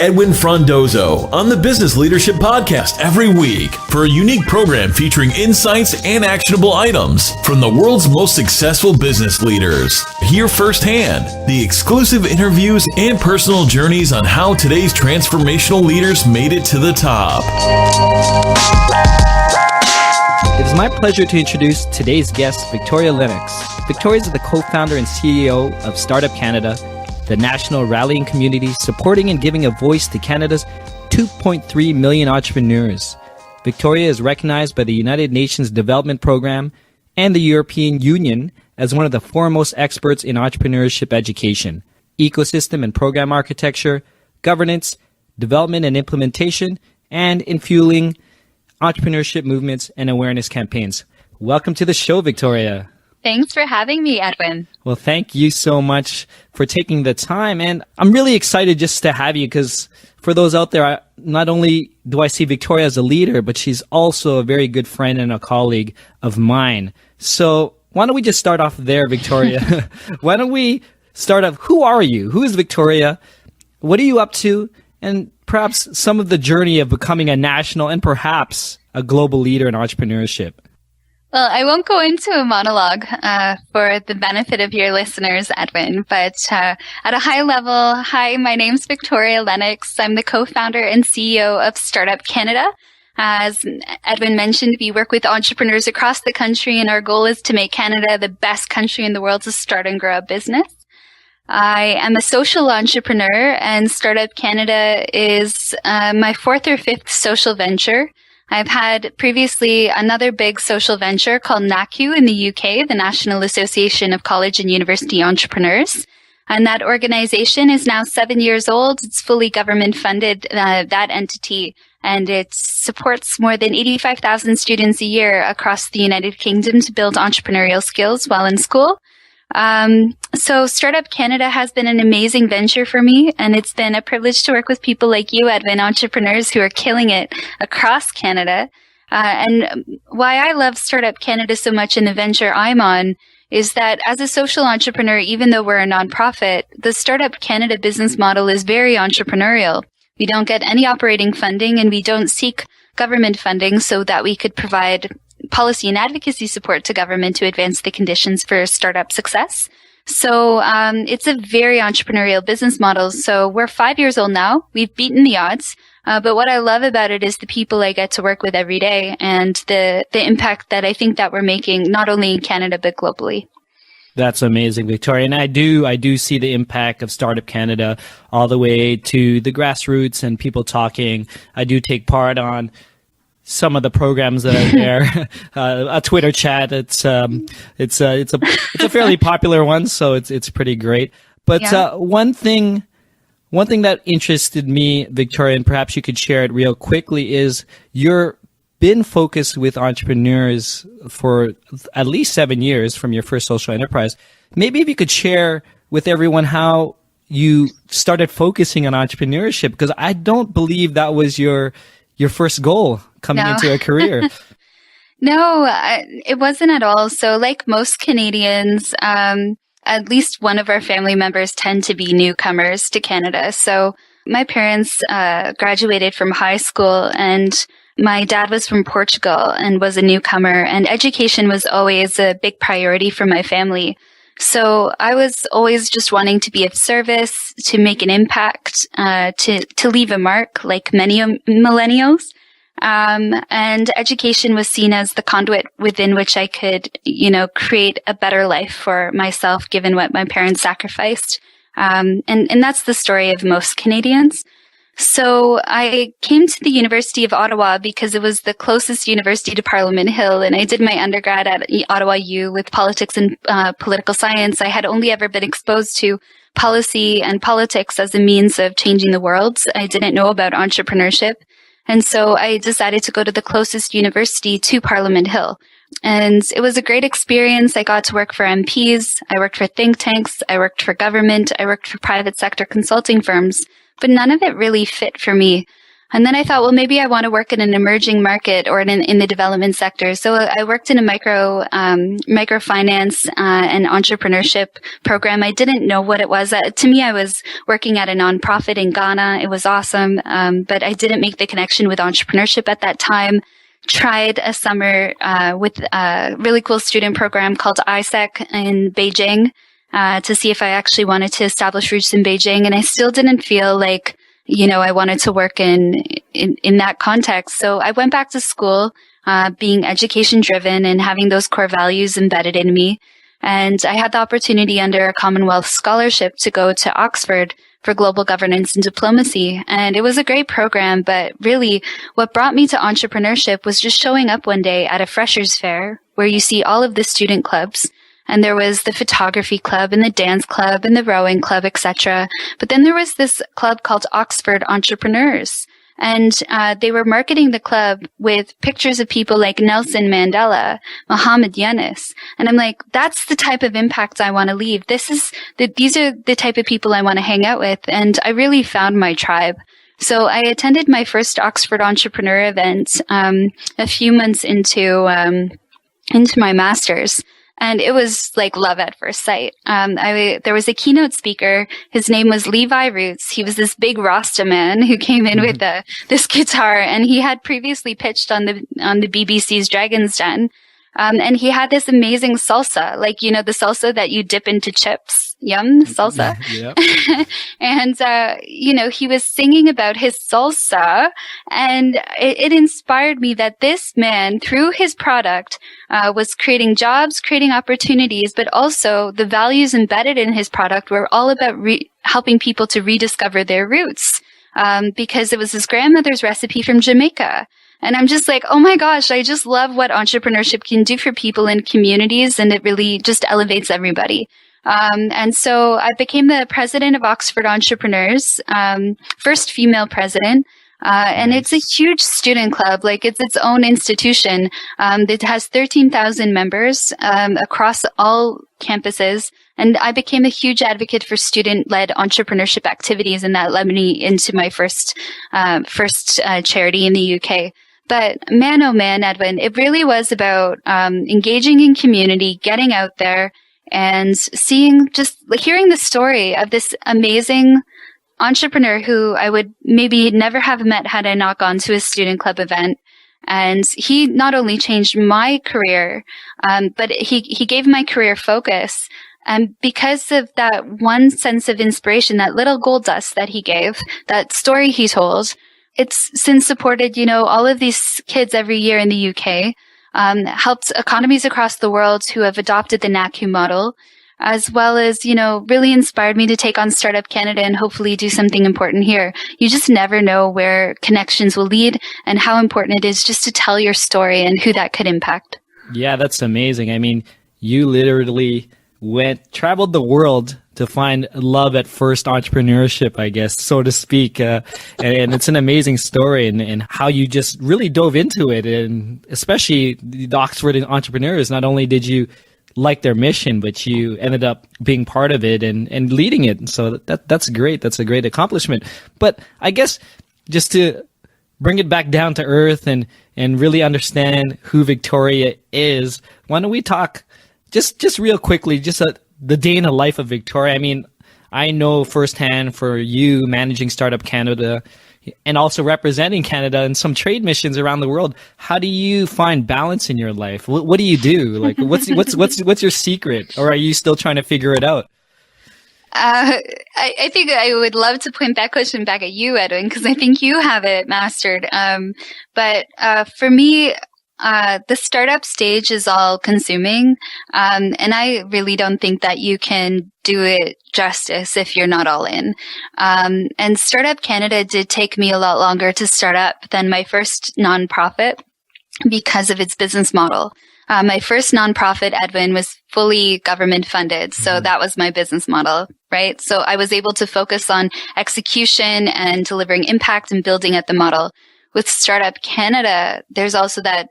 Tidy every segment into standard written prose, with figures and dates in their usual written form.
Edwin Frondozo on the Business Leadership Podcast every week for a unique program featuring insights and actionable items from the world's most successful business leaders. Hear firsthand the exclusive interviews and personal journeys on how today's transformational leaders made it to the top. It is my pleasure to introduce today's guest, Victoria Lennox. Victoria is the co-founder and CEO of Startup Canada, the national rallying community supporting and giving a voice to Canada's 2.3 million entrepreneurs. Victoria is recognized by the United Nations Development Programme and the European Union as one of the foremost experts in entrepreneurship education, ecosystem and program architecture, governance, development and implementation, and in fueling entrepreneurship movements and awareness campaigns. Welcome to the show, Victoria. Thanks for having me, Edwin. Well, thank you so much for taking the time. And I'm really excited just to have you because for those out there, not only do I see Victoria as a leader, but she's also a very good friend and a colleague of mine. So why don't we just start off there, Victoria? Why don't we start off, who are you? Who is Victoria? What are you up to? And perhaps some of the journey of becoming a national and perhaps a global leader in entrepreneurship. Well, I won't go into a monologue for the benefit of your listeners, Edwin, but at a high level, hi, my name's Victoria Lennox. I'm the co-founder and CEO of Startup Canada. As Edwin mentioned, we work with entrepreneurs across the country, and our goal is to make Canada the best country in the world to start and grow a business. I am a social entrepreneur, and Startup Canada is my fourth or fifth social venture. I've had previously another big social venture called NACU in the UK, the National Association of College and University Entrepreneurs. And that organization is now 7 years old. It's fully government funded, that entity, and it supports more than 85,000 students a year across the United Kingdom to build entrepreneurial skills while in school. So Startup Canada has been an amazing venture for me, and it's been a privilege to work with people like you, Edwin, entrepreneurs who are killing it across Canada. And why I love Startup Canada so much in the venture I'm on is that as a social entrepreneur, even though we're a nonprofit, the Startup Canada business model is very entrepreneurial. We don't get any operating funding, and we don't seek government funding so that we could provide policy and advocacy support to government to advance the conditions for startup success. So it's a very entrepreneurial business model. So we're 5 years old now. We've beaten the odds. But what I love about it is the people I get to work with every day and the impact that I think that we're making, not only in Canada, but globally. That's amazing, Victoria. And I do see the impact of Startup Canada all the way to the grassroots and people talking. I do take part on some of the programs that are there, a Twitter chat. It's a fairly popular one, so it's pretty great. But yeah. One thing that interested me, Victoria, and perhaps you could share it real quickly, is you're been focused with entrepreneurs for at least 7 years from your first social enterprise. Maybe if you could share with everyone how you started focusing on entrepreneurship, because I don't believe that was your first goal coming into a career. No, it wasn't at all. So like most Canadians, at least one of our family members tend to be newcomers to Canada. So my parents graduated from high school, and my dad was from Portugal and was a newcomer, and education was always a big priority for my family. So I was always just wanting to be of service, to make an impact, to leave a mark like many millennials. And education was seen as the conduit within which I could, create a better life for myself, given what my parents sacrificed. And that's the story of most Canadians. So I came to the University of Ottawa because it was the closest university to Parliament Hill, and I did my undergrad at Ottawa U with politics and political science. I had only ever been exposed to policy and politics as a means of changing the world. I didn't know about entrepreneurship. And so I decided to go to the closest university to Parliament Hill. And it was a great experience. I got to work for MPs. I worked for think tanks. I worked for government. I worked for private sector consulting firms. But none of it really fit for me. And then I thought, well, maybe I want to work in an emerging market or in the development sector. So I worked in a microfinance and entrepreneurship program. I didn't know what it was. To me, I was working at a nonprofit in Ghana. It was awesome, but I didn't make the connection with entrepreneurship at that time. Tried a summer with a really cool student program called ISEC in Beijing to see if I actually wanted to establish roots in Beijing, and I still didn't feel like I wanted to work in that context. So I went back to school, being education driven and having those core values embedded in me. And I had the opportunity under a Commonwealth scholarship to go to Oxford for global governance and diplomacy. And it was a great program, but really what brought me to entrepreneurship was just showing up one day at a freshers fair where you see all of the student clubs. And there was the photography club and the dance club and the rowing club, etc. But then there was this club called Oxford Entrepreneurs. And they were marketing the club with pictures of people like Nelson Mandela, Muhammad Yunus. And I'm like, that's the type of impact I want to leave. These are the type of people I want to hang out with. And I really found my tribe. So I attended my first Oxford Entrepreneur event a few months into my master's. And it was like love at first sight. There was a keynote speaker. His name was Levi Roots. He was this big Rasta man who came in with this guitar, and he had previously pitched on the BBC's Dragon's Den. And he had this amazing salsa, like, the salsa that you dip into chips. Yum, salsa. Yep. And, he was singing about his salsa, and it inspired me that this man, through his product, was creating jobs, creating opportunities, but also the values embedded in his product were all about helping people to rediscover their roots, because it was his grandmother's recipe from Jamaica. And I'm just like, oh my gosh, I just love what entrepreneurship can do for people in communities, and it really just elevates everybody. And so I became the president of Oxford Entrepreneurs, first female president. And it's a huge student club, like it's its own institution. It has 13,000 members, across all campuses. And I became a huge advocate for student-led entrepreneurship activities, and that led me into my first charity in the UK. But man, oh man, Edwin, it really was about engaging in community, getting out there, and hearing the story of this amazing entrepreneur who I would maybe never have met had I not gone to a student club event. And he not only changed my career, but he gave my career focus. And because of that one sense of inspiration, that little gold dust that he gave, that story he told, it's since supported, all of these kids every year in the UK, helped economies across the world who have adopted the NACU model, as well as, really inspired me to take on Startup Canada and hopefully do something important here. You just never know where connections will lead and how important it is just to tell your story and who that could impact. Yeah, that's amazing. I mean, you literally traveled the world to find love at first entrepreneurship, I guess, so to speak. And it's an amazing story and how you just really dove into it. And especially the Oxford Entrepreneurs, not only did you like their mission, but you ended up being part of it and leading it. So that's great. That's a great accomplishment. But I guess just to bring it back down to earth and really understand who Victoria is, why don't we talk just real quickly, the day in the life of Victoria. I mean, I know firsthand for you managing Startup Canada and also representing Canada in some trade missions around the world. How do you find balance in your life? What do you do? Like, what's your secret, or are you still trying to figure it out? I think I would love to point that question back at you, Edwin, because I think you have it mastered. But for me, the startup stage is all consuming. And I really don't think that you can do it justice if you're not all in. And Startup Canada did take me a lot longer to start up than my first nonprofit because of its business model. My first nonprofit, Edwin, was fully government funded. So that was my business model, right? So I was able to focus on execution and delivering impact and building at the model. With Startup Canada, there's also that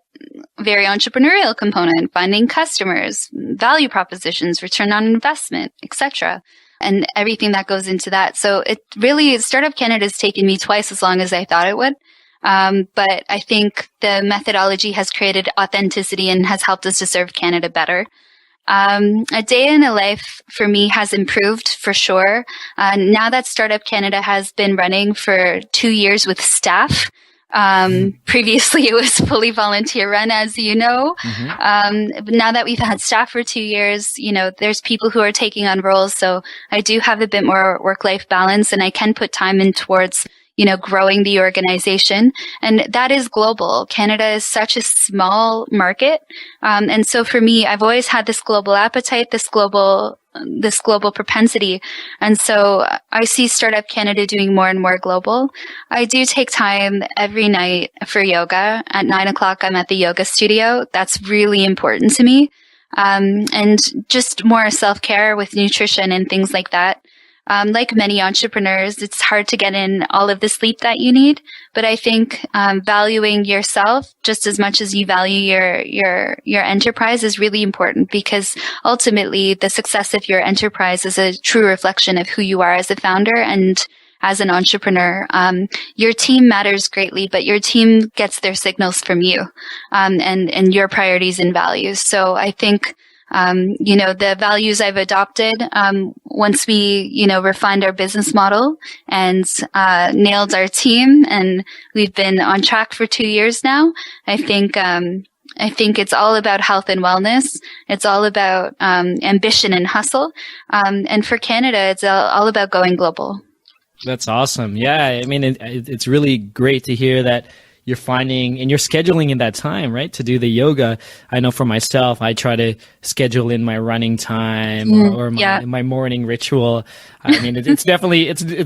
very entrepreneurial component, finding customers, value propositions, return on investment, etc. and everything that goes into that. So it really, Startup Canada has taken me twice as long as I thought it would. But I think the methodology has created authenticity and has helped us to serve Canada better. A day in a life for me has improved for sure. Now that Startup Canada has been running for 2 years with staff, previously it was fully volunteer run, as you know. But now that we've had staff for 2 years, there's people who are taking on roles. So I do have a bit more work-life balance, and I can put time in towards growing the organization. And that is global. Canada is such a small market. And so for me, I've always had this global appetite, this global propensity. And so I see Startup Canada doing more and more global. I do take time every night for yoga. At 9:00, I'm at the yoga studio. That's really important to me. And just more self-care with nutrition and things like that. Like many entrepreneurs, it's hard to get in all of the sleep that you need. But I think valuing yourself just as much as you value your enterprise is really important, because ultimately the success of your enterprise is a true reflection of who you are as a founder and as an entrepreneur. Your team matters greatly, but your team gets their signals from you and your priorities and values. So I think the values I've adopted, once we, refined our business model and, nailed our team, and we've been on track for 2 years now. I think it's all about health and wellness. It's all about, ambition and hustle. And for Canada, it's all about going global. That's awesome. Yeah. I mean, it's really great to hear that you're finding and you're scheduling in that time, right, to do the yoga. I know for myself, I try to schedule in my running time or my morning ritual. I mean, it's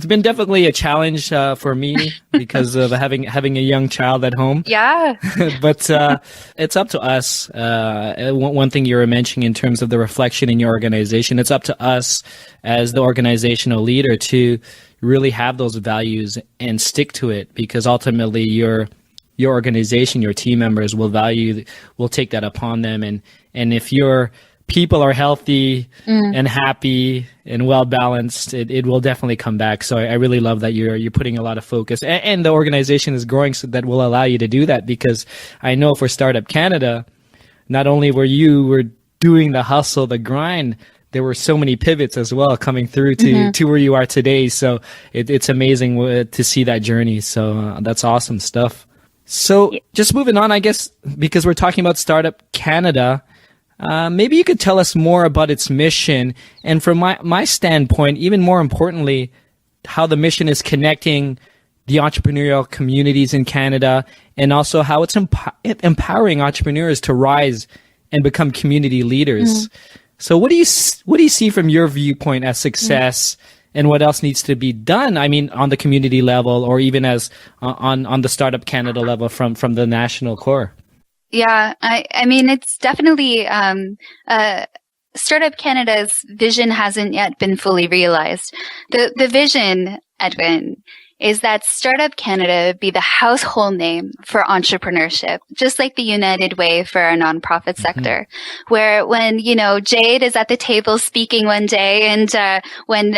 been definitely a challenge for me because of having a young child at home. Yeah. But it's up to us. One thing you were mentioning in terms of the reflection in your organization, it's up to us as the organizational leader to really have those values and stick to it, because ultimately your organization, your team members will take that upon them. And if your people are healthy and happy and well balanced, it will definitely come back. So I really love that you're putting a lot of focus, and the organization is growing, so that will allow you to do that. Because I know for Startup Canada, not only were doing the hustle, the grind, there were so many pivots as well coming through to where you are today. So it's amazing to see that journey. So that's awesome stuff. So just moving on, I guess, because we're talking about Startup Canada, maybe you could tell us more about its mission, and from my standpoint, even more importantly, how the mission is connecting the entrepreneurial communities in Canada, and also how it's empowering entrepreneurs to rise and become community leaders. So what do you see from your viewpoint as success? And what else needs to be done? I mean, on the community level, or even as on the Startup Canada level from the national core. Yeah, I mean, it's definitely Startup Canada's vision hasn't yet been fully realized. The vision, Edwin, is that Startup Canada be the household name for entrepreneurship, just like the United Way for our nonprofit sector, where when, Jade is at the table speaking one day, and when,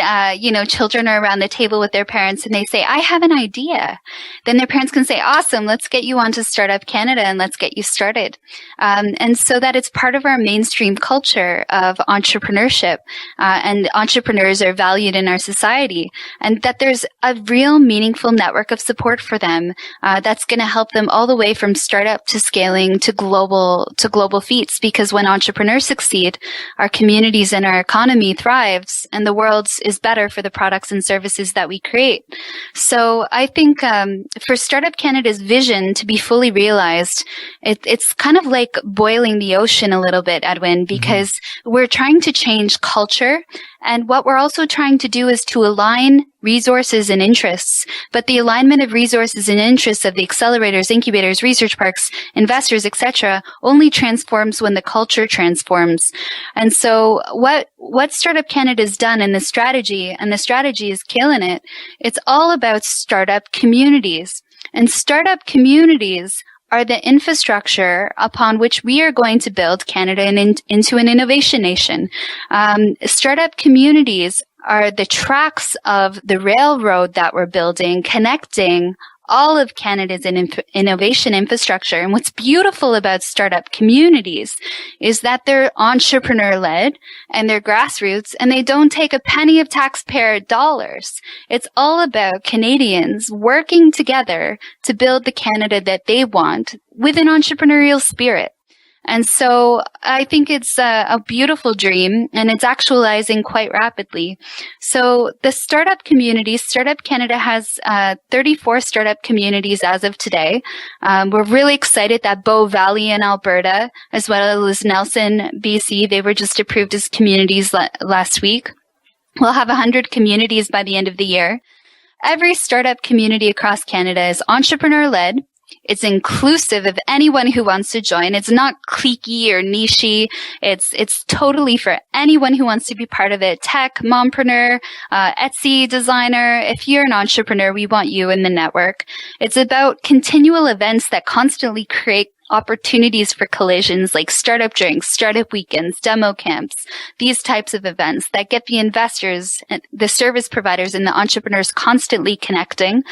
children are around the table with their parents and they say, I have an idea, then their parents can say, awesome, let's get you onto Startup Canada and let's get you started. And so that it's part of our mainstream culture of entrepreneurship, and entrepreneurs are valued in our society, and that there's a real meaningful network of support for them that's going to help them all the way from startup to scaling to global feats. Because when entrepreneurs succeed, our communities and our economy thrives, and the world is better for the products and services that we create. So I think for Startup Canada's vision to be fully realized, it's kind of like boiling the ocean a little bit, Edwin, because we're trying to change culture. And what we're also trying to do is to align resources and interests. But the alignment of resources and interests of the accelerators, incubators, research parks, investors, etc., only transforms when the culture transforms. And so what Startup Canada's done in the strategy, and the strategy is killing it, it's all about startup communities. And startup communities are the infrastructure upon which we are going to build Canada into an innovation nation. Startup communities are the tracks of the railroad that we're building, connecting all of Canada's innovation infrastructure. And what's beautiful about startup communities is that they're entrepreneur-led and they're grassroots, and they don't take a penny of taxpayer dollars. It's all about Canadians working together to build the Canada that they want with an entrepreneurial spirit. And so I think it's a beautiful dream, and it's actualizing quite rapidly. So the startup community, Startup Canada has 34 startup communities as of today. We're really excited that Bow Valley in Alberta, as well as Nelson, BC, they were just approved as communities last week. We'll have 100 communities by the end of the year. Every startup community across Canada is entrepreneur-led. It's inclusive of anyone who wants to join. It's not cliquey or nichey. It's totally for anyone who wants to be part of it. Tech, mompreneur, Etsy designer. If you're an entrepreneur, we want you in the network. It's about continual events that constantly create opportunities for collisions like startup drinks, startup weekends, demo camps, these types of events that get the investors, the service providers, and the entrepreneurs constantly connecting.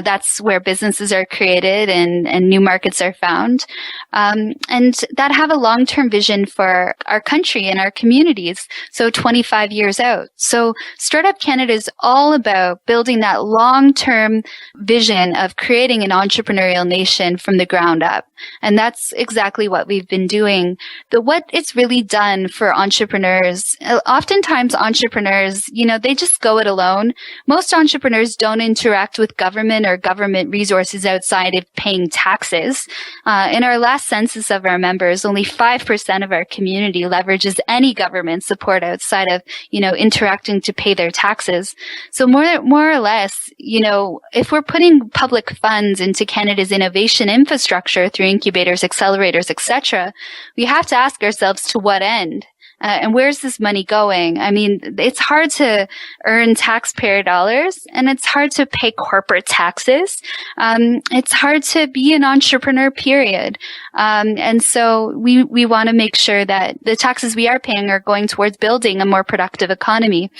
That's where businesses are created and new markets are found. And that have a long-term vision for our country and our communities. So 25 years out. So Startup Canada is all about building that long-term vision of creating an entrepreneurial nation from the ground up. And that's exactly what we've been doing. What it's really done for entrepreneurs, oftentimes entrepreneurs, they just go it alone. Most entrepreneurs don't interact with government or government resources outside of paying taxes. In our last census of our members, only 5% of our community leverages any government support outside of, interacting to pay their taxes. So more or less, if we're putting public funds into Canada's innovation infrastructure through incubators, accelerators, etc., we have to ask ourselves to what end? And where's this money going? I mean, it's hard to earn taxpayer dollars, and it's hard to pay corporate taxes. It's hard to be an entrepreneur, period. And so we want to make sure that the taxes we are paying are going towards building a more productive economy.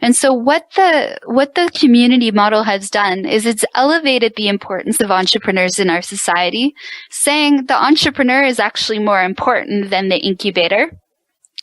And so what the community model has done is it's elevated the importance of entrepreneurs in our society, saying the entrepreneur is actually more important than the incubator.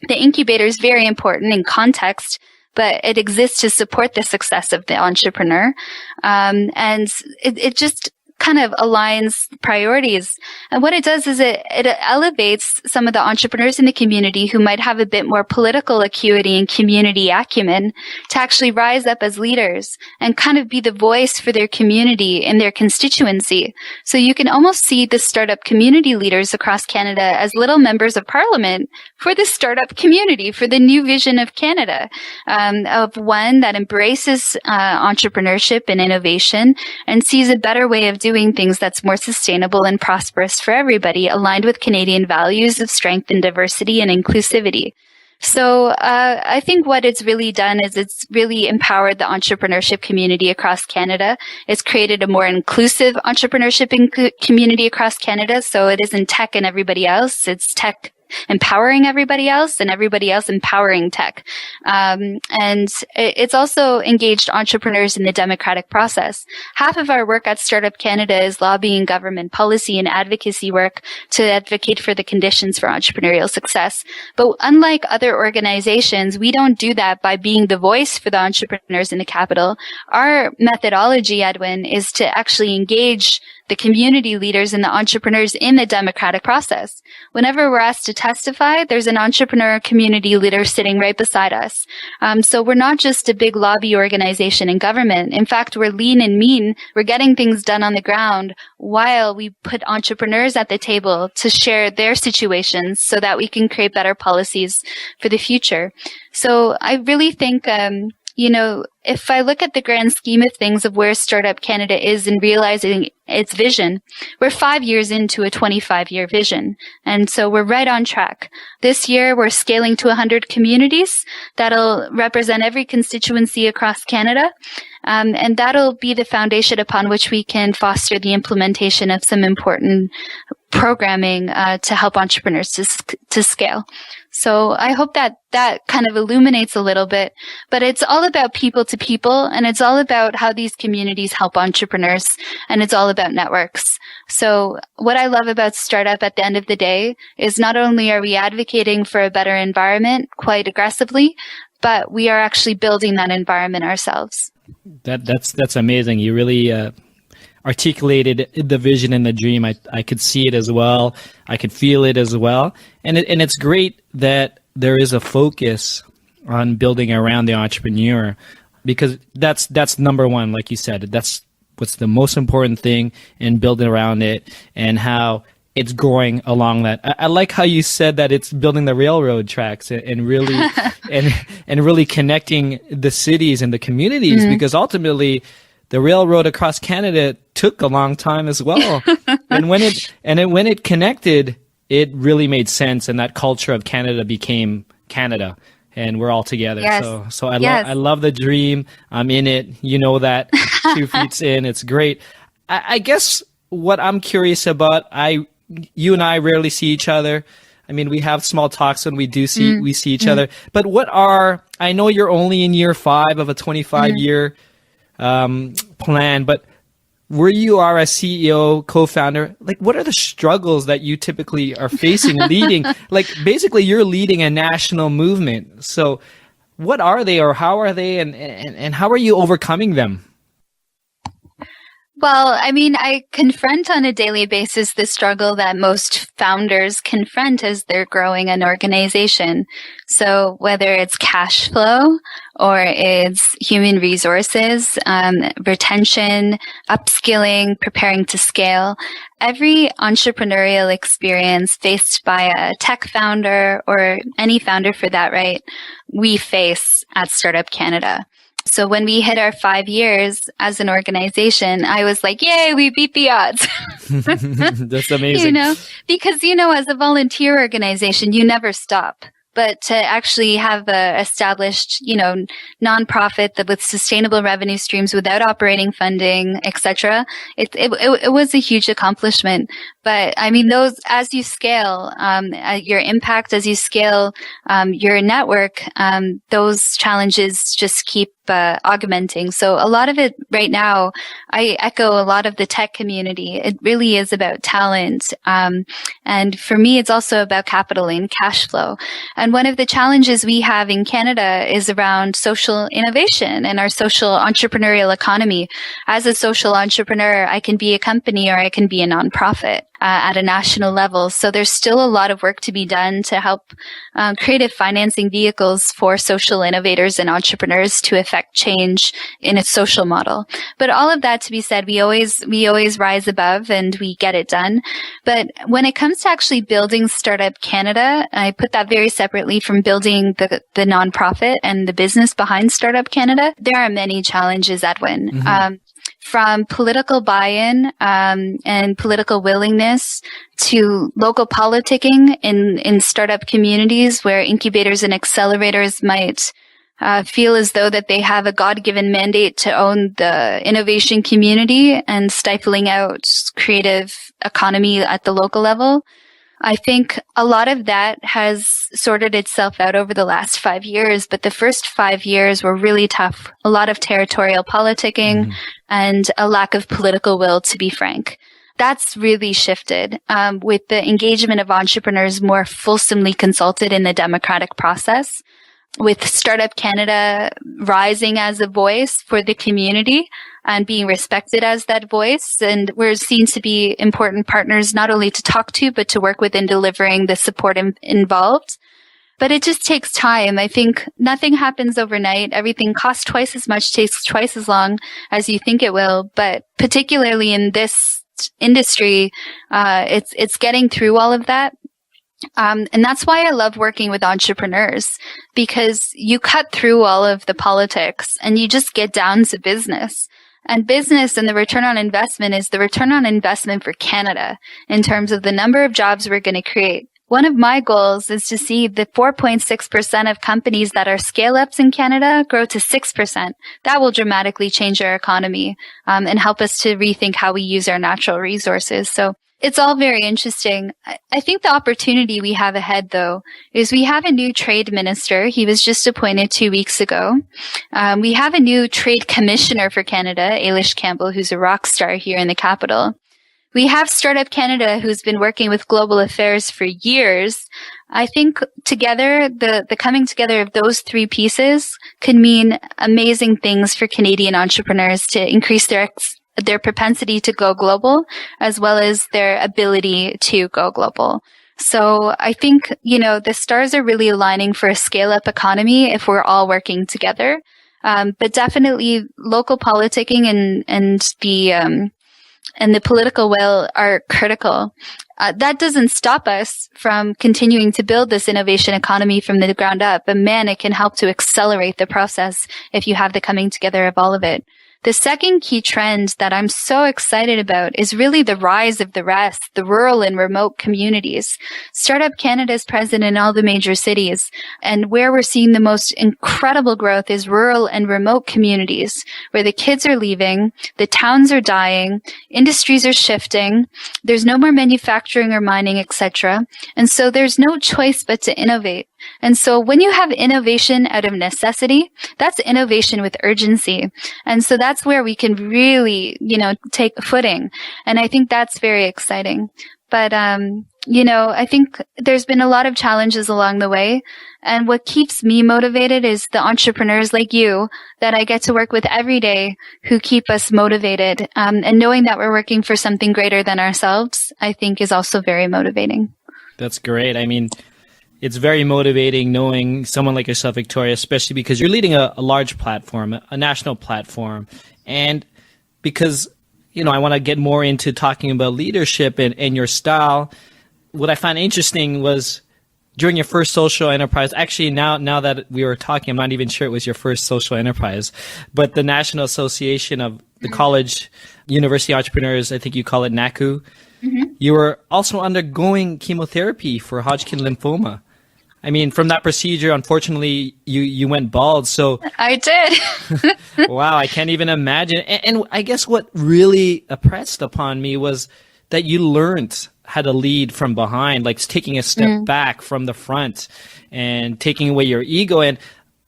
The incubator is very important in context, but it exists to support the success of the entrepreneur. And it just kind of aligns priorities. And what it does is it elevates some of the entrepreneurs in the community who might have a bit more political acuity and community acumen to actually rise up as leaders and kind of be the voice for their community and their constituency. So you can almost see the startup community leaders across Canada as little members of parliament for the startup community, for the new vision of Canada, of one that embraces entrepreneurship and innovation and sees a better way of doing things that's more sustainable and prosperous for everybody, aligned with Canadian values of strength and diversity and inclusivity. So I think what it's really done is it's really empowered the entrepreneurship community across Canada. It's created a more inclusive entrepreneurship community across Canada. So it isn't tech and everybody else. It's tech empowering everybody else and everybody else empowering tech. And it's also engaged entrepreneurs in the democratic process. Half of our work at Startup Canada is lobbying government policy and advocacy work to advocate for the conditions for entrepreneurial success. But unlike other organizations, we don't do that by being the voice for the entrepreneurs in the capital. Our methodology, Edwin, is to actually engage the community leaders and the entrepreneurs in the democratic process. Whenever we're asked to testify, there's an entrepreneur community leader sitting right beside us. So we're not just a big lobby organization in government. In fact, we're lean and mean. We're getting things done on the ground while we put entrepreneurs at the table to share their situations so that we can create better policies for the future. So I really think, if I look at the grand scheme of things of where Startup Canada is in realizing its vision, we're 5 years into a 25-year vision. And so we're right on track. This year, we're scaling to 100 communities. That'll represent every constituency across Canada. And that'll be the foundation upon which we can foster the implementation of some important programming to help entrepreneurs to scale. So I hope that kind of illuminates a little bit, but it's all about people to people, and it's all about how these communities help entrepreneurs, and it's all about networks. So what I love about startup at the end of the day is not only are we advocating for a better environment quite aggressively, but we are actually building that environment ourselves. That's amazing. You really articulated the vision and the dream. I could see it as well. I could feel it as well. And it's great that there is a focus on building around the entrepreneur, because that's number one, like you said. That's what's the most important thing in building around it, and how it's growing along that. I like how you said that it's building the railroad tracks and really and really connecting the cities and the communities, because ultimately the railroad across Canada took a long time as well. and when it connected, it really made sense, and that culture of Canada became Canada, and we're all together. Yes. So I love the dream. I'm in it. You know that. 2 feet in. It's great. I guess what I'm curious about, you and I rarely see each other. I mean, we have small talks when we do see each other. But I know you're only in year 5 of a 25-year plan, but where you are as CEO, co-founder, like, what are the struggles that you typically are facing leading? Like, basically, you're leading a national movement. So what are they, or how are they, and how are you overcoming them? Well, I mean, I confront on a daily basis the struggle that most founders confront as they're growing an organization. So whether it's cash flow or it's human resources, retention, upskilling, preparing to scale, every entrepreneurial experience faced by a tech founder or any founder for that, right, we face at Startup Canada. So when we hit our 5 years as an organization, I was like, yay, we beat the odds. That's amazing. Because, as a volunteer organization, you never stop. But to actually have a established, nonprofit that with sustainable revenue streams without operating funding, etc., it was a huge accomplishment. But I mean, those, as you scale your impact, as you scale your network, those challenges just keep augmenting. So a lot of it right now, I echo a lot of the tech community. It really is about talent. And for me, it's also about capital and cash flow. And one of the challenges we have in Canada is around social innovation and our social entrepreneurial economy. As a social entrepreneur, I can be a company or I can be a nonprofit at a national level. So there's still a lot of work to be done to help creative financing vehicles for social innovators and entrepreneurs to affect change in its social model. But all of that to be said, we always rise above and we get it done. But when it comes to actually building Startup Canada, I put that very separately from building the nonprofit and the business behind Startup Canada. There are many challenges, Edwin. From political buy-in and political willingness to local politicking in startup communities where incubators and accelerators might feel as though that they have a God-given mandate to own the innovation community and stifling out creative economy at the local level. I think a lot of that has sorted itself out over the last 5 years, but the first 5 years were really tough. A lot of territorial politicking and a lack of political will, to be frank. That's really shifted with the engagement of entrepreneurs more fulsomely consulted in the democratic process, with Startup Canada rising as a voice for the community and being respected as that voice. And we're seen to be important partners, not only to talk to, but to work with in delivering the support involved. But it just takes time. I think nothing happens overnight. Everything costs twice as much, takes twice as long as you think it will. But particularly in this industry, it's getting through all of that. And that's why I love working with entrepreneurs, because you cut through all of the politics and you just get down to business. And business and the return on investment is the return on investment for Canada in terms of the number of jobs we're going to create. One of my goals is to see the 4.6% of companies that are scale-ups in Canada grow to 6%. That will dramatically change our economy and help us to rethink how we use our natural resources. So It's all very interesting. I think the opportunity we have ahead, though, is we have a new trade minister. He was just appointed 2 weeks ago. We have a new trade commissioner for Canada, Ailish Campbell, who's a rock star here in the capital. We have Startup Canada, who's been working with global affairs for years. I think together, the coming together of those three pieces could mean amazing things for Canadian entrepreneurs to increase their propensity to go global, as well as their ability to go global. So I think, the stars are really aligning for a scale-up economy if we're all working together. But definitely local politicking and the political will are critical. That doesn't stop us from continuing to build this innovation economy from the ground up. But man, it can help to accelerate the process if you have the coming together of all of it. The second key trend that I'm so excited about is really the rise of the rest, the rural and remote communities. Startup Canada is present in all the major cities, and where we're seeing the most incredible growth is rural and remote communities, where the kids are leaving, the towns are dying, industries are shifting, there's no more manufacturing or mining, etc. And so there's no choice but to innovate. And so when you have innovation out of necessity, that's innovation with urgency. And so that's where we can really, take footing. And I think that's very exciting. But, I think there's been a lot of challenges along the way. And what keeps me motivated is the entrepreneurs like you that I get to work with every day who keep us motivated. And knowing that we're working for something greater than ourselves, I think is also very motivating. That's great. I mean, it's very motivating knowing someone like yourself, Victoria, especially because you're leading a large platform, a national platform. And because, I want to get more into talking about leadership and your style. What I found interesting was during your first social enterprise, actually now that we were talking, I'm not even sure it was your first social enterprise, but the National Association of the College University Entrepreneurs, I think you call it NACU. Mm-hmm. You were also undergoing chemotherapy for Hodgkin lymphoma. I mean, from that procedure, unfortunately, you went bald. So I did. Wow, I can't even imagine. And I guess what really impressed upon me was that you learned how to lead from behind, like taking a step back from the front and taking away your ego. And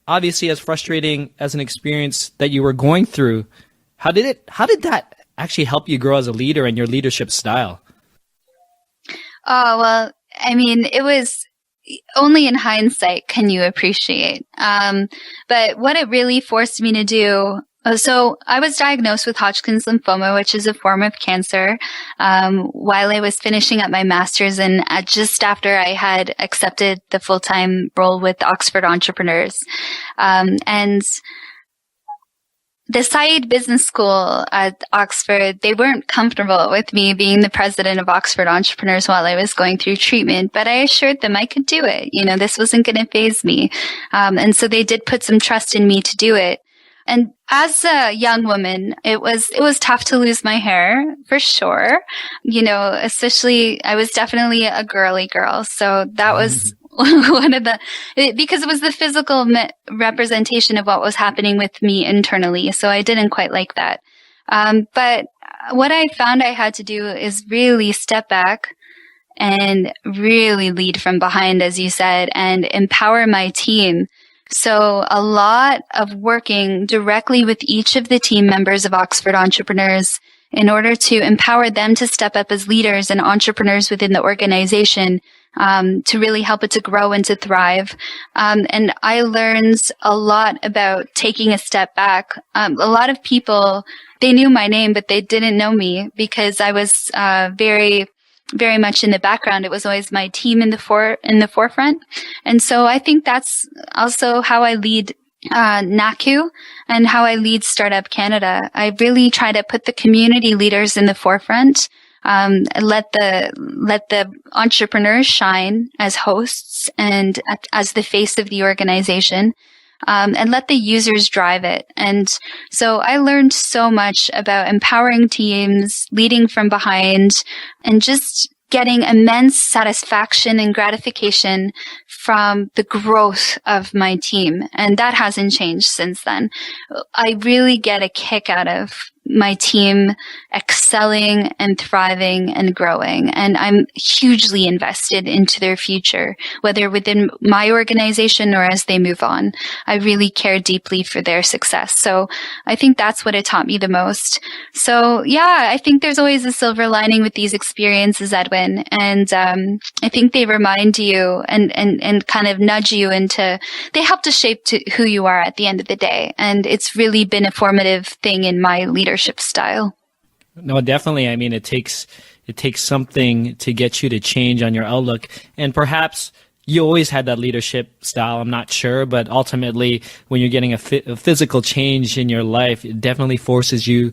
obviously, as frustrating as an experience that you were going through, how did that actually help you grow as a leader and your leadership style? Oh, well, I mean, it was only in hindsight can you appreciate. But what it really forced me to do, so I was diagnosed with Hodgkin's lymphoma, which is a form of cancer, while I was finishing up my master's and just after I had accepted the full-time role with Oxford Entrepreneurs. And the Said Business School at Oxford, they weren't comfortable with me being the president of Oxford Entrepreneurs while I was going through treatment, but I assured them I could do it. This wasn't going to faze me. And so they did put some trust in me to do it. And as a young woman, it was tough to lose my hair for sure. Especially I was definitely a girly girl. So that was because it was the physical representation of what was happening with me internally. So I didn't quite like that. But what I found I had to do is really step back and really lead from behind, as you said, and empower my team. So a lot of working directly with each of the team members of Oxford Entrepreneurs in order to empower them to step up as leaders and entrepreneurs within the organization, to really help it to grow and to thrive. And I learned a lot about taking a step back. A lot of people, they knew my name, but they didn't know me because I was very, very much in the background. It was always my team in the forefront. And so I think that's also how I lead NACU and how I lead Startup Canada. I really try to put the community leaders in the forefront. Let the entrepreneurs shine as hosts and as the face of the organization, and let the users drive it. And so I learned so much about empowering teams, leading from behind, and just getting immense satisfaction and gratification from the growth of my team. And that hasn't changed since then. I really get a kick out of, my team excelling and thriving and growing. And I'm hugely invested into their future, whether within my organization or as they move on. I really care deeply for their success. So I think that's what it taught me the most. So yeah, I think there's always a silver lining with these experiences, Edwin. And I think they remind you and kind of nudge you into, they help to shape to who you are at the end of the day. And it's really been a formative thing in my leadership style. No, definitely. I mean, it takes something to get you to change on your outlook. And perhaps you always had that leadership style, I'm not sure, but ultimately when you're getting a physical change in your life, it definitely forces you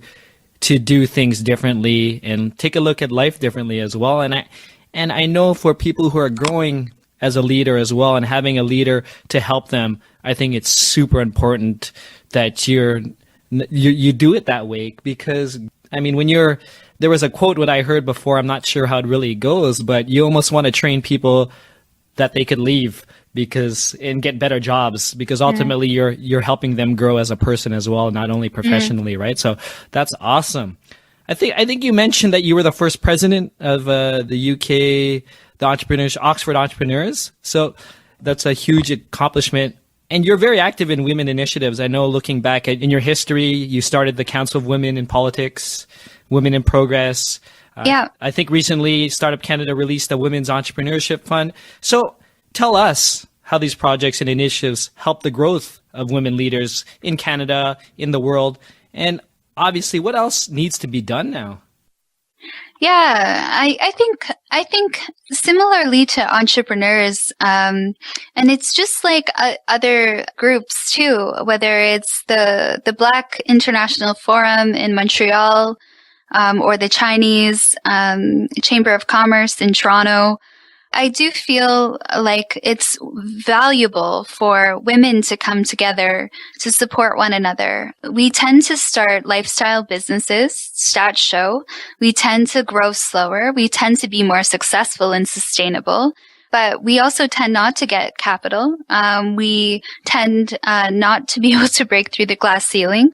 to do things differently and take a look at life differently as well. And I know for people who are growing as a leader as well and having a leader to help them, I think it's super important that you do it that way, because I mean, there was a quote what I heard before, I'm not sure how it really goes, but you almost want to train people that they could leave and get better jobs, because ultimately you're helping them grow as a person as well, not only professionally, right? So that's awesome. I think you mentioned that you were the first president of the UK, the Oxford Entrepreneurs. So that's a huge accomplishment. And you're very active in women initiatives. I know, looking back in your history, you started the Council of Women in Politics, Women in Progress. Yeah. I think recently Startup Canada released a Women's Entrepreneurship Fund. So tell us how these projects and initiatives help the growth of women leaders in Canada, in the world, and obviously what else needs to be done now? Yeah, I think similarly to entrepreneurs, and it's just like other groups too, whether it's the Black International Forum in Montreal, or the Chinese Chamber of Commerce in Toronto. I do feel like it's valuable for women to come together to support one another. We tend to start lifestyle businesses, stats show. We tend to grow slower. We tend to be more successful and sustainable. But we also tend not to get capital. We tend not to be able to break through the glass ceiling.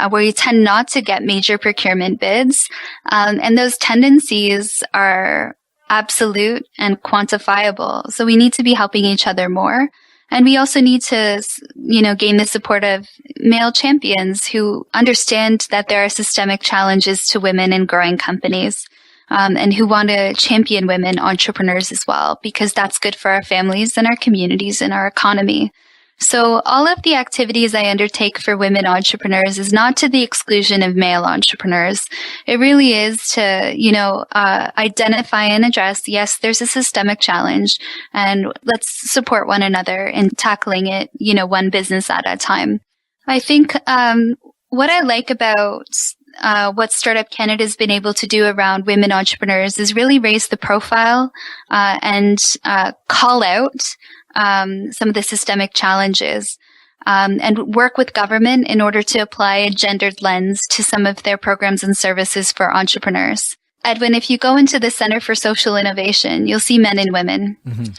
Where you tend not to get major procurement bids. And those tendencies are absolute and quantifiable. So we need to be helping each other more. And we also need to, gain the support of male champions who understand that there are systemic challenges to women in growing companies, and who want to champion women entrepreneurs as well, because that's good for our families and our communities and our economy. So all of the activities I undertake for women entrepreneurs is not to the exclusion of male entrepreneurs. It really is to, identify and address, yes, there's a systemic challenge, and let's support one another in tackling it, one business at a time. I think what I like about what Startup Canada has been able to do around women entrepreneurs is really raise the profile and call out some of the systemic challenges, and work with government in order to apply a gendered lens to some of their programs and services for entrepreneurs. Edwin, if you go into the Center for Social Innovation, you'll see men and women. Mm-hmm.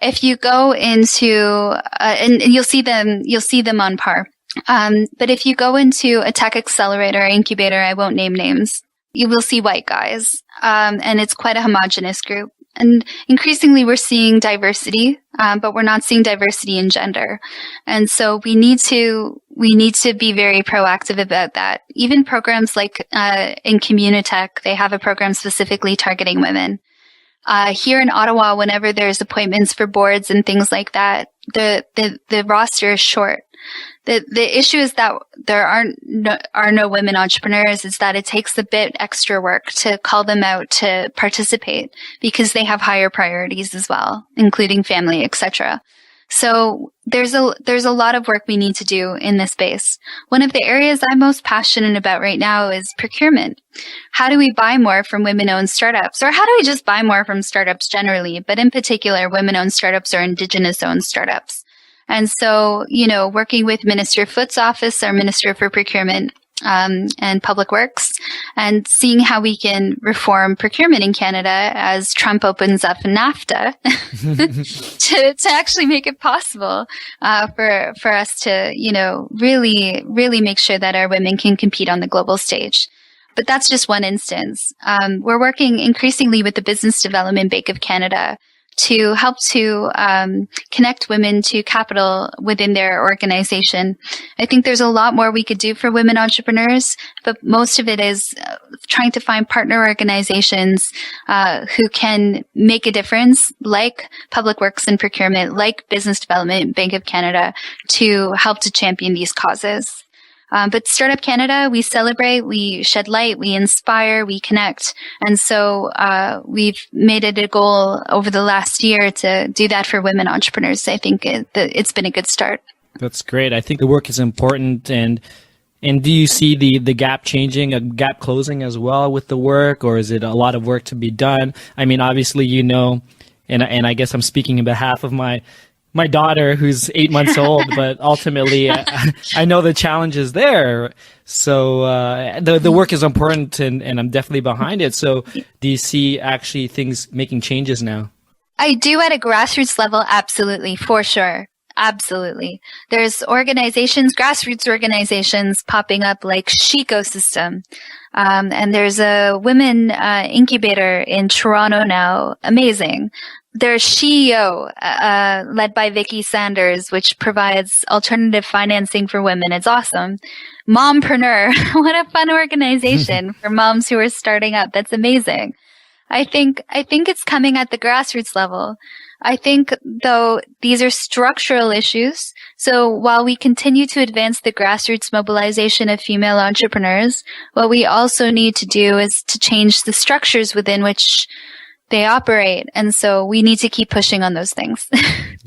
If you go into, and you'll see them on par. But if you go into a tech accelerator or incubator, I won't name names, you will see white guys. And it's quite a homogenous group. And increasingly we're seeing diversity, but we're not seeing diversity in gender. And so we need to be very proactive about that. Even programs like in Communitech, they have a program specifically targeting women. Here in Ottawa, whenever there's appointments for boards and things like that, the roster is short. The issue is that there are no women entrepreneurs, is that it takes a bit extra work to call them out to participate because they have higher priorities as well, including family, etc. So there's a lot of work we need to do in this space. One of the areas I'm most passionate about right now is procurement. How do we buy more from women-owned startups? Or how do we just buy more from startups generally, but in particular women-owned startups or Indigenous-owned startups? And so, working with Minister Foot's office, our Minister for Procurement and Public Works, and seeing how we can reform procurement in Canada as Trump opens up NAFTA to actually make it possible for us to, really, really make sure that our women can compete on the global stage. But that's just one instance. We're working increasingly with the Business Development Bank of Canada to help to connect women to capital within their organization. I think there's a lot more we could do for women entrepreneurs, but most of it is trying to find partner organizations who can make a difference, like Public Works and Procurement, like Business Development Bank of Canada, to help to champion these causes. But Startup Canada, we celebrate, we shed light, we inspire, we connect. And so we've made it a goal over the last year to do that for women entrepreneurs. I think it's been a good start. That's great. I think the work is important. And do you see the gap changing, a gap closing as well with the work, or is it a lot of work to be done? I mean, obviously, and I guess I'm speaking on behalf of my daughter, who's 8 months old, but ultimately I know the challenge is there. So the work is important, and I'm definitely behind it. So do you see actually things making changes now? I do at a grassroots level, absolutely, for sure. Absolutely. There's organizations, grassroots organizations popping up like Shecosystem. And there's a women incubator in Toronto now. Amazing. There's SheEO, led by Vicky Sanders, which provides alternative financing for women. It's awesome. Mompreneur, what a fun organization for moms who are starting up. That's amazing. I think it's coming at the grassroots level. I think, though, these are structural issues. So while we continue to advance the grassroots mobilization of female entrepreneurs, what we also need to do is to change the structures within which they operate. And so we need to keep pushing on those things.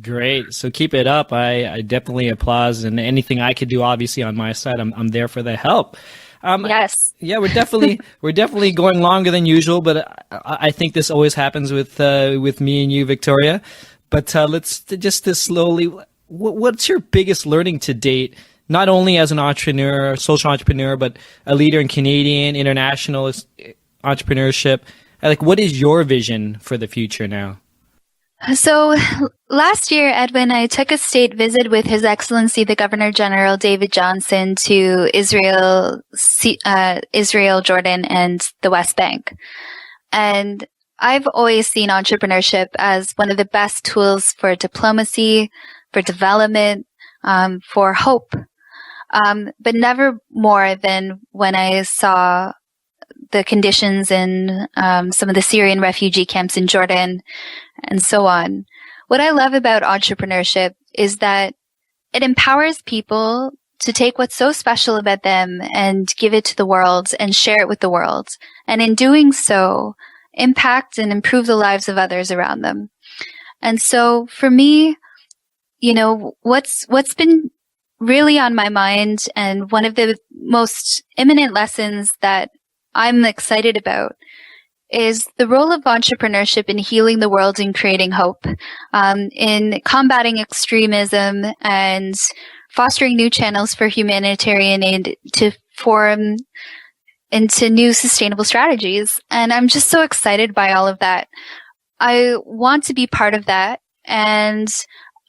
Great. So keep it up. I definitely applaud, and anything I could do, obviously, on my side, I'm there for the help. Yes. Yeah, we're definitely going longer than usual, but I think this always happens with me and you, Victoria. But let's just slowly. What's your biggest learning to date? Not only as an entrepreneur, social entrepreneur, but a leader in Canadian, international entrepreneurship. Like, what is your vision for the future now? So last year, Edwin, I took a state visit with His Excellency the Governor General David Johnson to Israel, Jordan, and the West Bank. And I've always seen entrepreneurship as one of the best tools for diplomacy, for development, for hope, but never more than when I saw the conditions in some of the Syrian refugee camps in Jordan and so on. What I love about entrepreneurship is that it empowers people to take what's so special about them and give it to the world and share it with the world. And in doing so, impact and improve the lives of others around them. And so for me, what's been really on my mind, and one of the most imminent lessons that I'm excited about, is the role of entrepreneurship in healing the world and creating hope, in combating extremism and fostering new channels for humanitarian aid to form into new sustainable strategies. And I'm just so excited by all of that. I want to be part of that, and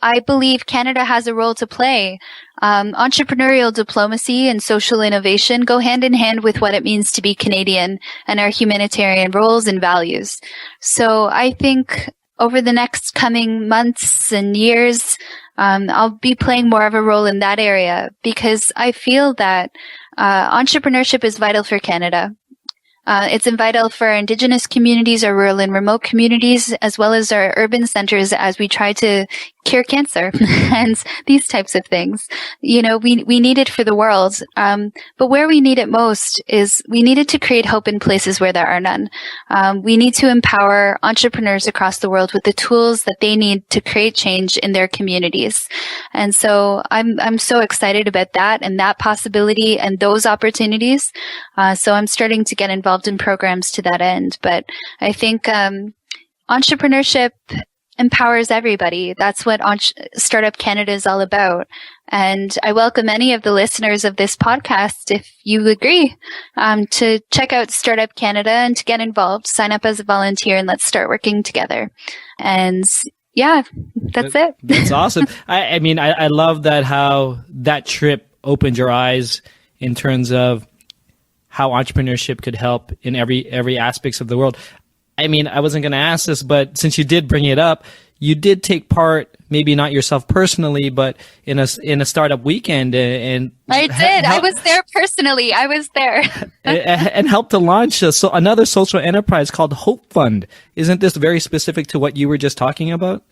I believe Canada has a role to play. Entrepreneurial diplomacy and social innovation go hand in hand with what it means to be Canadian and our humanitarian roles and values. So I think over the next coming months and years, I'll be playing more of a role in that area, because I feel that entrepreneurship is vital for Canada. It's vital for our Indigenous communities, our rural and remote communities, as well as our urban centers as we try to cure cancer and these types of things. We need it for the world. But where we need it most is we need it to create hope in places where there are none. We need to empower entrepreneurs across the world with the tools that they need to create change in their communities. And so I'm so excited about that and that possibility and those opportunities. So I'm starting to get involved in programs to that end. But I think entrepreneurship empowers everybody. That's what Startup Canada is all about. And I welcome any of the listeners of this podcast, if you agree, to check out Startup Canada and to get involved, sign up as a volunteer, and let's start working together. And yeah, that's it. That's awesome. I mean, I love that, how that trip opened your eyes in terms of how entrepreneurship could help in every aspects of the world. I mean, I wasn't going to ask this, but since you did bring it up, you did take part, maybe not yourself personally, but in a startup weekend, and I did. I was there personally. I was there and helped to launch another social enterprise called Hope Fund. Isn't this very specific to what you were just talking about?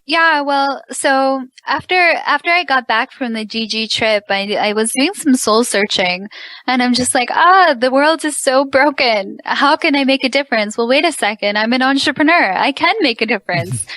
Yeah, well, so after I got back from the GG trip, I was doing some soul searching, and I'm just like, the world is so broken. How can I make a difference? Well, wait a second. I'm an entrepreneur. I can make a difference.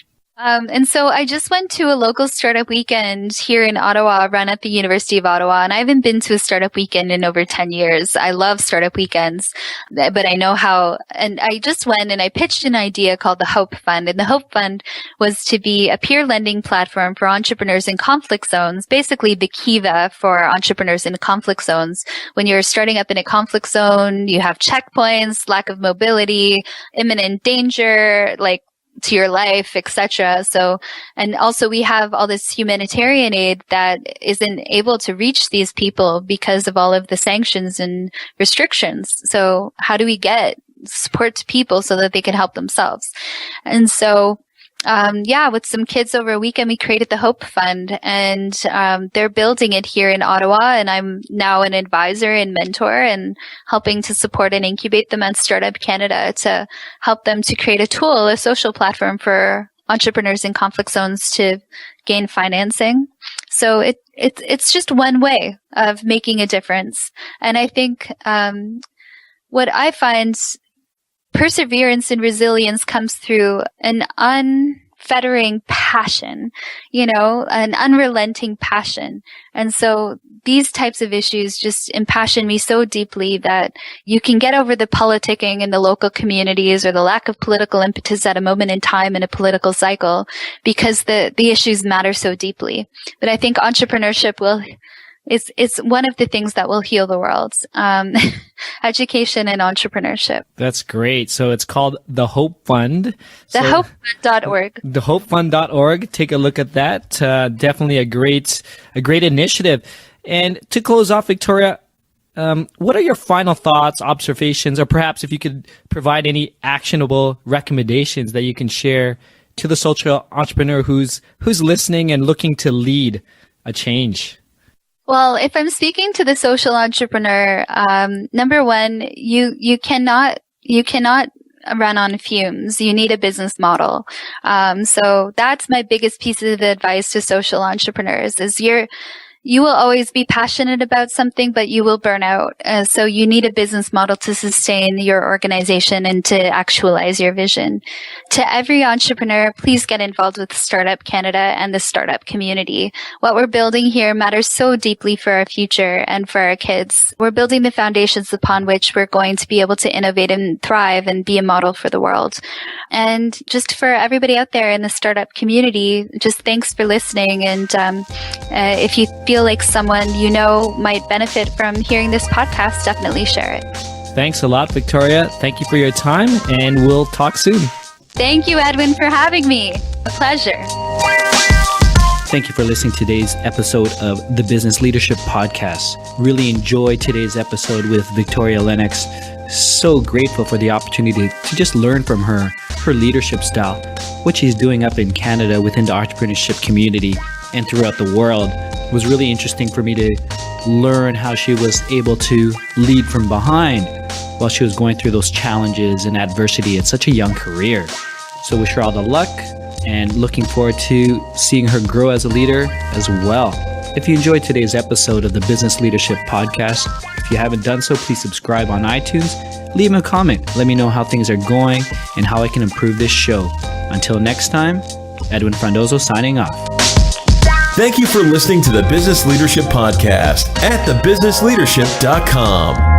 And so I just went to a local startup weekend here in Ottawa, run at the University of Ottawa. And I haven't been to a startup weekend in over 10 years. I love startup weekends, but I know how, and I just went and I pitched an idea called the Hope Fund. And the Hope Fund was to be a peer lending platform for entrepreneurs in conflict zones, basically the Kiva for entrepreneurs in conflict zones. When you're starting up in a conflict zone, you have checkpoints, lack of mobility, imminent danger, like to your life, etc. So, and also we have all this humanitarian aid that isn't able to reach these people because of all of the sanctions and restrictions. So how do we get support to people so that they can help themselves? And so, with some kids over a weekend, we created the Hope Fund, and they're building it here in Ottawa, and I'm now an advisor and mentor and helping to support and incubate them at Startup Canada to help them to create a tool, a social platform for entrepreneurs in conflict zones to gain financing. So it's just one way of making a difference. And I think what I find, perseverance and resilience comes through an unfettering passion, an unrelenting passion. And so these types of issues just impassion me so deeply that you can get over the politicking in the local communities or the lack of political impetus at a moment in time in a political cycle because the issues matter so deeply. But I think entrepreneurship it's one of the things that will heal the world. Education and entrepreneurship. That's great. So it's called the Hope Fund. Thehopefund.org. Thehopefund.org. Take a look at that. Definitely a great initiative. And to close off, Victoria, what are your final thoughts, observations, or perhaps if you could provide any actionable recommendations that you can share to the social entrepreneur who's listening and looking to lead a change? Well, if I'm speaking to the social entrepreneur, number one, you cannot run on fumes. You need a business model. So that's my biggest piece of advice to social entrepreneurs is you will always be passionate about something, but you will burn out. So you need a business model to sustain your organization and to actualize your vision. To every entrepreneur, please get involved with Startup Canada and the startup community. What we're building here matters so deeply for our future and for our kids. We're building the foundations upon which we're going to be able to innovate and thrive and be a model for the world. And just for everybody out there in the startup community, just thanks for listening. And if you feel like someone might benefit from hearing this podcast, definitely share it. Thanks a lot, Victoria. Thank you for your time, and we'll talk soon. Thank you, Edwin, for having me. A pleasure. Thank you for listening to today's episode of the Business Leadership Podcast. Really enjoyed today's episode with Victoria Lennox. So grateful for the opportunity to just learn from her leadership style, what she's doing up in Canada within the entrepreneurship community and throughout the world. It was really interesting for me to learn how she was able to lead from behind while she was going through those challenges and adversity at such a young career. So wish her all the luck and looking forward to seeing her grow as a leader as well. If you enjoyed today's episode of the Business Leadership Podcast, if you haven't done so, please subscribe on iTunes. Leave me a comment. Let me know how things are going and how I can improve this show. Until next time, Edwin Frondozo signing off. Thank you for listening to the Business Leadership Podcast at thebusinessleadership.com.